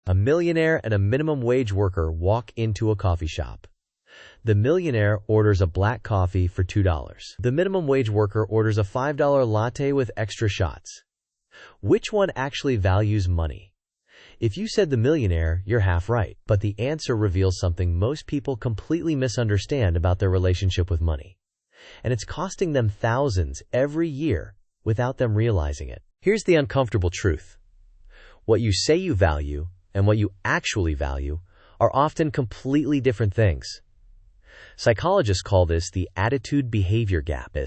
A millionaire and a minimum wage worker walk into a coffee shop. The millionaire orders a black coffee for $2. The minimum wage worker orders a $5 latte with extra shots. Which one actually values money? If you said the millionaire, you're half right, but the answer reveals something most people completely misunderstand about their relationship with money. And it's costing them thousands every year without them realizing it. Here's the uncomfortable truth. What you say you value and what you actually value are often completely different things. Psychologists call this the attitude-behavior gap.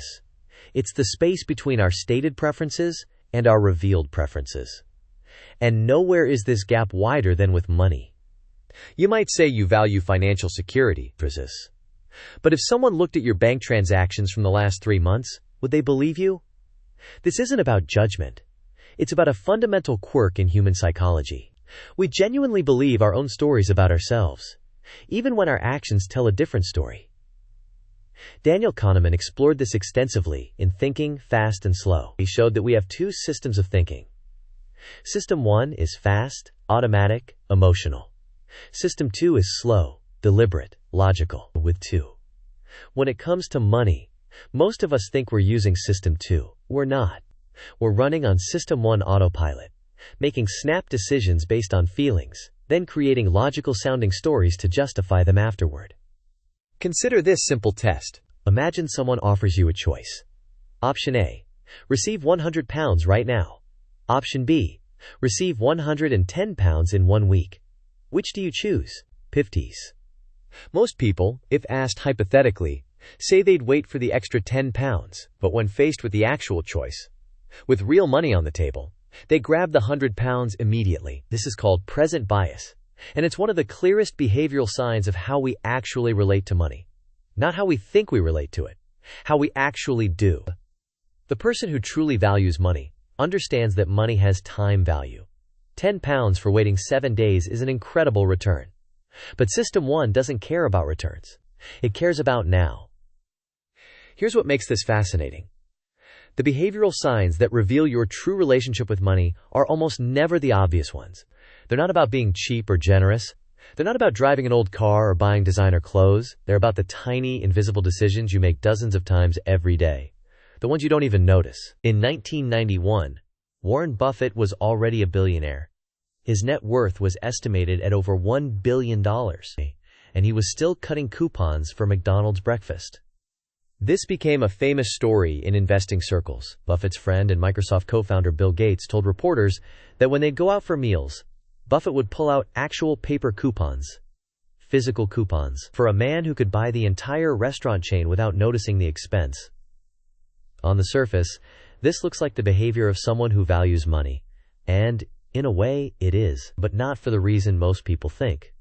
It's the space between our stated preferences and our revealed preferences. And nowhere is this gap wider than with money. You might say you value financial security, but if someone looked at your bank transactions from the last 3 months, would they believe you? This isn't about judgment. It's about a fundamental quirk in human psychology. We genuinely believe our own stories about ourselves, even when our actions tell a different story. Daniel Kahneman explored this extensively in Thinking, Fast and Slow. He showed that we have 2 systems of thinking. System 1 is fast, automatic, emotional. System 2 is slow, deliberate, logical, with 2. When it comes to money, most of us think we're using System 2. We're not. We're running on System 1 autopilot, making snap decisions based on feelings, then creating logical-sounding stories to justify them afterward. Consider this simple test. Imagine someone offers you a choice. Option A, receive £100 right now. Option B, receive £110 in 1 week. Which do you choose? 50s. Most people, if asked hypothetically, say they'd wait for the extra £10, but when faced with the actual choice, with real money on the table, they grab the £100 immediately. This is called present bias, and it's one of the clearest behavioral signs of how we actually relate to money. Not how we think we relate to it, how we actually do. The person who truly values money understands that money has time value. £10 for waiting 7 days is an incredible return. But System 1 doesn't care about returns. It cares about now. Here's what makes this fascinating. The behavioral signs that reveal your true relationship with money are almost never the obvious ones. They're not about being cheap or generous. They're not about driving an old car or buying designer clothes. They're about the tiny, invisible decisions you make dozens of times every day. The ones you don't even notice. In 1991, Warren Buffett was already a billionaire. His net worth was estimated at over $1 billion, and he was still cutting coupons for McDonald's breakfast. This became a famous story in investing circles. Buffett's friend and Microsoft co-founder Bill Gates told reporters that when they'd go out for meals, Buffett would pull out actual paper coupons, physical coupons, for a man who could buy the entire restaurant chain without noticing the expense. On the surface, this looks like the behavior of someone who values money, and in a way, it is, but not for the reason most people think.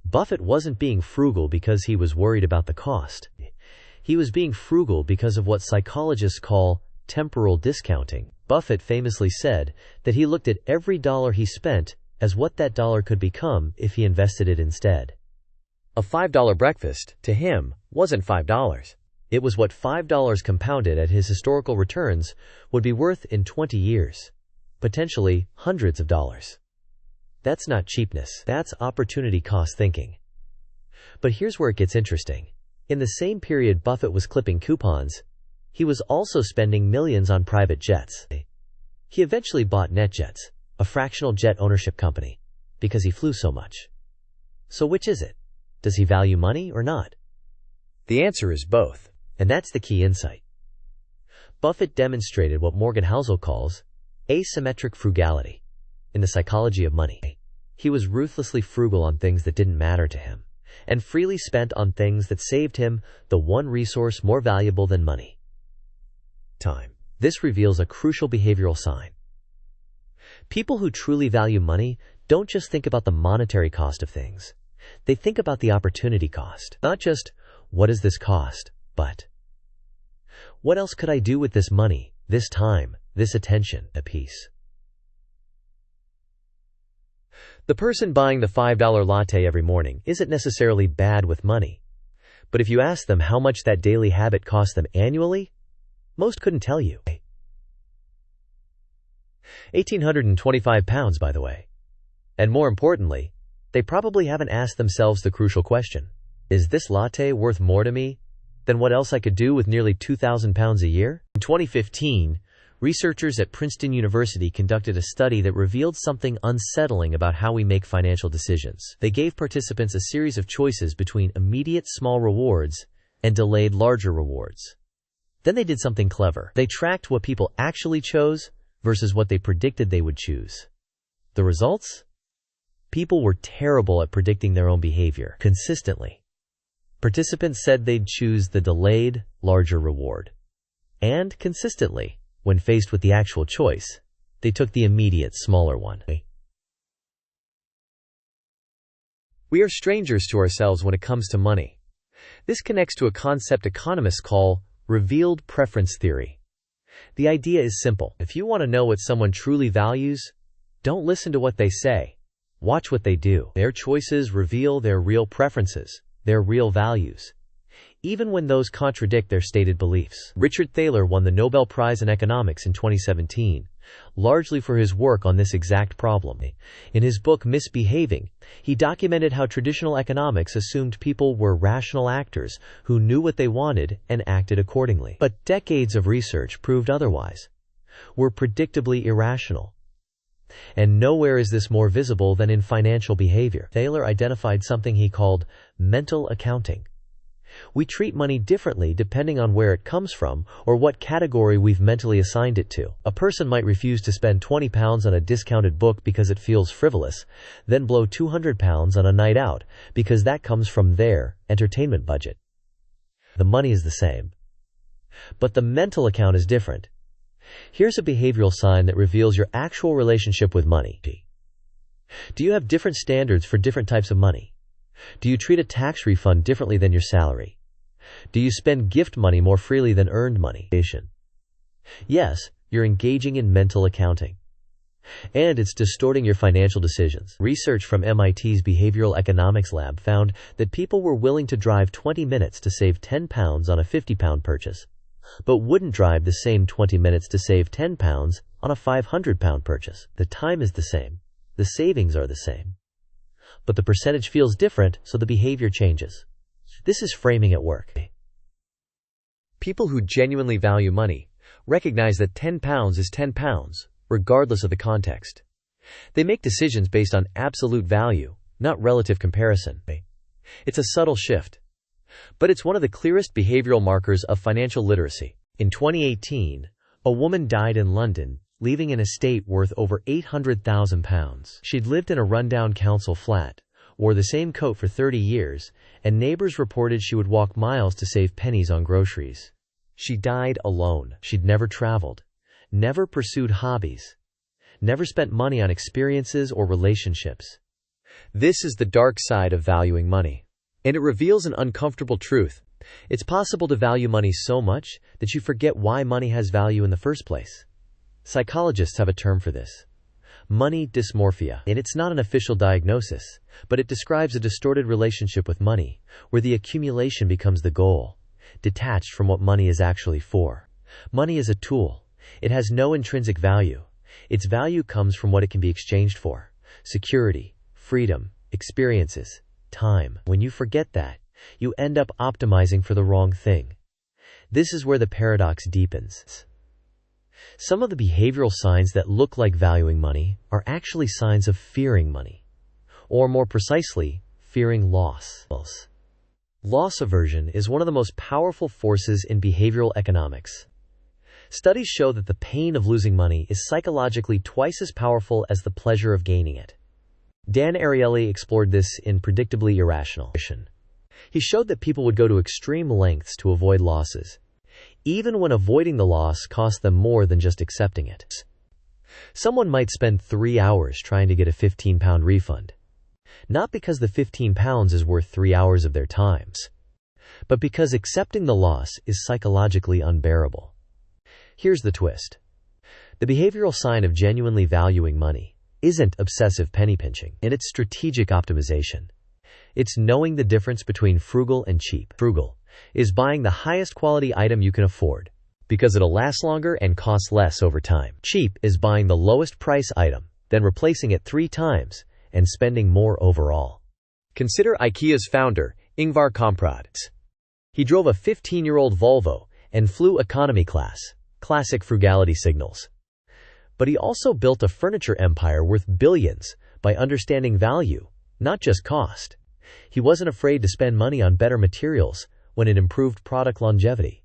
Buffett wasn't being frugal because he was worried about the cost. He was being frugal because of what psychologists call temporal discounting. Buffett famously said that he looked at every dollar he spent as what that dollar could become if he invested it instead. A $5 breakfast, to him, wasn't $5. It was what $5 compounded at his historical returns would be worth in 20 years. Potentially hundreds of dollars. That's not cheapness. That's opportunity cost thinking. But here's where it gets interesting. In the same period Buffett was clipping coupons, he was also spending millions on private jets. He eventually bought NetJets, a fractional jet ownership company, because he flew so much. So which is it? Does he value money or not? The answer is both, and that's the key insight. Buffett demonstrated what Morgan Housel calls asymmetric frugality in the psychology of money. He was ruthlessly frugal on things that didn't matter to him, and freely spent on things that saved him the one resource more valuable than money: time. This reveals a crucial behavioral sign. People who truly value money don't just think about the monetary cost of things. They think about the opportunity cost. Not just, what does this cost, but what else could I do with this money, this time, this attention, a piece? The person buying the $5 latte every morning isn't necessarily bad with money. But if you ask them how much that daily habit costs them annually, most couldn't tell you. 1,825 pounds, by the way. And more importantly, they probably haven't asked themselves the crucial question: is this latte worth more to me than what else I could do with nearly £2,000 a year? In 2015, researchers at Princeton University conducted a study that revealed something unsettling about how we make financial decisions. They gave participants a series of choices between immediate small rewards and delayed larger rewards. Then they did something clever. They tracked what people actually chose versus what they predicted they would choose. The results? People were terrible at predicting their own behavior consistently. Participants said they'd choose the delayed, larger reward. And consistently, when faced with the actual choice, they took the immediate, smaller one. We are strangers to ourselves when it comes to money. This connects to a concept economists call revealed preference theory. The idea is simple. If you want to know what someone truly values, don't listen to what they say. Watch what they do. Their choices reveal their real preferences, their real values, even when those contradict their stated beliefs. Richard Thaler won the Nobel Prize in Economics in 2017, largely for his work on this exact problem. In his book Misbehaving, he documented how traditional economics assumed people were rational actors who knew what they wanted and acted accordingly. But decades of research proved otherwise. We're predictably irrational. And nowhere is this more visible than in financial behavior. Thaler identified something he called mental accounting. We treat money differently depending on where it comes from or what category we've mentally assigned it to. A person might refuse to spend £20 on a discounted book because it feels frivolous, then blow £200 on a night out because that comes from their entertainment budget. The money is the same, but the mental account is different. Here's a behavioral sign that reveals your actual relationship with money. Do you have different standards for different types of money? Do you treat a tax refund differently than your salary? Do you spend gift money more freely than earned money? Yes, you're engaging in mental accounting. And it's distorting your financial decisions. Research from MIT's Behavioral Economics Lab found that people were willing to drive 20 minutes to save £10 on a £50 purchase, but wouldn't drive the same 20 minutes to save £10 on a £500 purchase. The time is the same. The savings are the same. But the percentage feels different, so the behavior changes. This is framing at work. People who genuinely value money recognize that £10 is £10, regardless of the context. They make decisions based on absolute value, not relative comparison. It's a subtle shift, but it's one of the clearest behavioral markers of financial literacy. In 2018, a woman died in London, leaving an estate worth over £800,000. She'd lived in a rundown council flat, wore the same coat for 30 years, and neighbors reported she would walk miles to save pennies on groceries. She died alone. She'd never traveled, never pursued hobbies, never spent money on experiences or relationships. This is the dark side of valuing money, and it reveals an uncomfortable truth. It's possible to value money so much that you forget why money has value in the first place. Psychologists have a term for this: money dysmorphia. And it's not an official diagnosis, but it describes a distorted relationship with money, where the accumulation becomes the goal, detached from what money is actually for. Money is a tool. It has no intrinsic value. Its value comes from what it can be exchanged for: security, freedom, experiences, time. When you forget that, you end up optimizing for the wrong thing. This is where the paradox deepens. Some of the behavioral signs that look like valuing money are actually signs of fearing money, or more precisely, fearing loss. Loss aversion is one of the most powerful forces in behavioral economics. Studies show that the pain of losing money is psychologically twice as powerful as the pleasure of gaining it. Dan Ariely explored this in Predictably Irrational. He showed that people would go to extreme lengths to avoid losses, even when avoiding the loss cost them more than just accepting it. Someone might spend 3 hours trying to get a £15 refund, not because the £15 is worth 3 hours of their time, but because accepting the loss is psychologically unbearable. Here's the twist. The behavioral sign of genuinely valuing money isn't obsessive penny pinching, and it's strategic optimization. It's knowing the difference between frugal and cheap. Frugal is buying the highest quality item you can afford, because it'll last longer and cost less over time. Cheap is buying the lowest price item, then replacing it 3 times, and spending more overall. Consider IKEA's founder, Ingvar Kamprad. He drove a 15-year-old Volvo and flew economy class, classic frugality signals. But he also built a furniture empire worth billions by understanding value, not just cost. He wasn't afraid to spend money on better materials when it improved product longevity.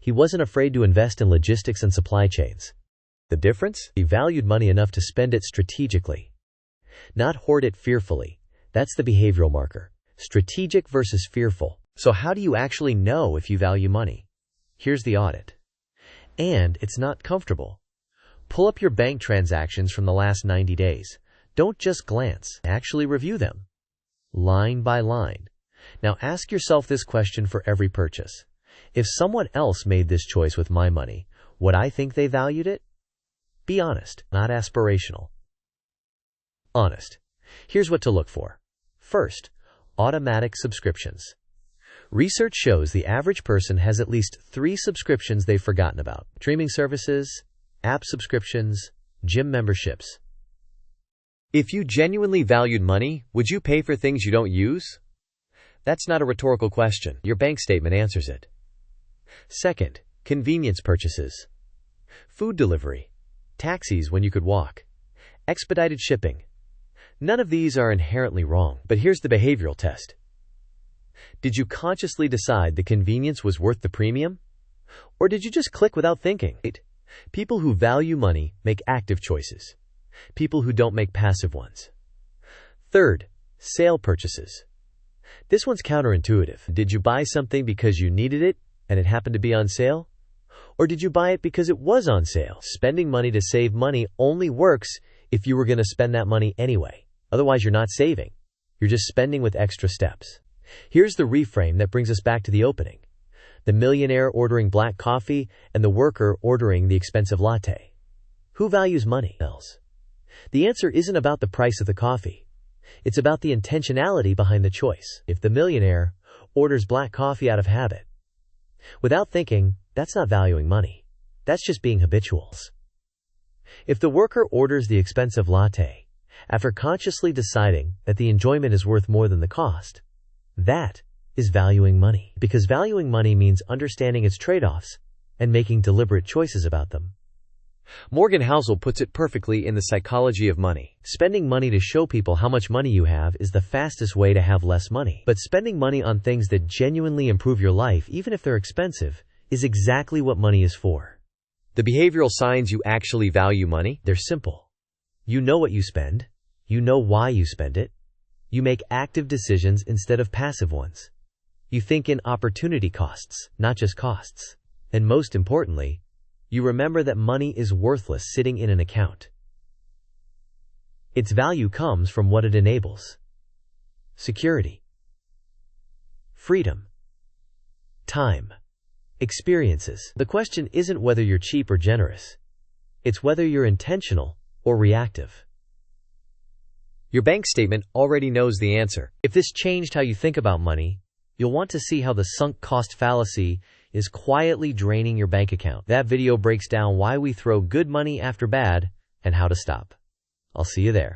He wasn't afraid to invest in logistics and supply chains. The difference? He valued money enough to spend it strategically, not hoard it fearfully. That's the behavioral marker. Strategic versus fearful. So how do you actually know if you value money? Here's the audit. And it's not comfortable. Pull up your bank transactions from the last 90 days. Don't just glance. Actually review them, line by line. Now ask yourself this question for every purchase. If someone else made this choice with my money, would I think they valued it? Be honest, not aspirational. Honest. Here's what to look for. First, automatic subscriptions. Research shows the average person has at least 3 subscriptions they've forgotten about. Streaming services, app subscriptions, gym memberships. If you genuinely valued money, would you pay for things you don't use? That's not a rhetorical question. Your bank statement answers it. Second, convenience purchases. Food delivery, taxis when you could walk, expedited shipping. None of these are inherently wrong, but here's the behavioral test. Did you consciously decide the convenience was worth the premium? Or did you just click without thinking? People who value money make active choices. People who don't make passive ones. Third, sale purchases. This one's counterintuitive. Did you buy something because you needed it and it happened to be on sale? Or did you buy it because it was on sale? Spending money to save money only works if you were going to spend that money anyway. Otherwise, you're not saving. You're just spending with extra steps. Here's the reframe that brings us back to the opening. The millionaire ordering black coffee and the worker ordering the expensive latte. Who values money else? The answer isn't about the price of the coffee. It's about the intentionality behind the choice. If the millionaire orders black coffee out of habit, without thinking, that's not valuing money. That's just being habitual. If the worker orders the expensive latte, after consciously deciding that the enjoyment is worth more than the cost, that is valuing money. Because valuing money means understanding its trade-offs and making deliberate choices about them. Morgan Housel puts it perfectly in The Psychology of Money. Spending money to show people how much money you have is the fastest way to have less money. But spending money on things that genuinely improve your life, even if they're expensive, is exactly what money is for. The behavioral signs you actually value money, they're simple. You know what you spend. You know why you spend it. You make active decisions instead of passive ones. You think in opportunity costs, not just costs. And most importantly, you remember that money is worthless sitting in an account. Its value comes from what it enables. Security, freedom, time, experiences. The question isn't whether you're cheap or generous. It's whether you're intentional or reactive. Your bank statement already knows the answer. If this changed how you think about money, you'll want to see how the sunk cost fallacy is quietly draining your bank account. That video breaks down why we throw good money after bad and how to stop. I'll see you there.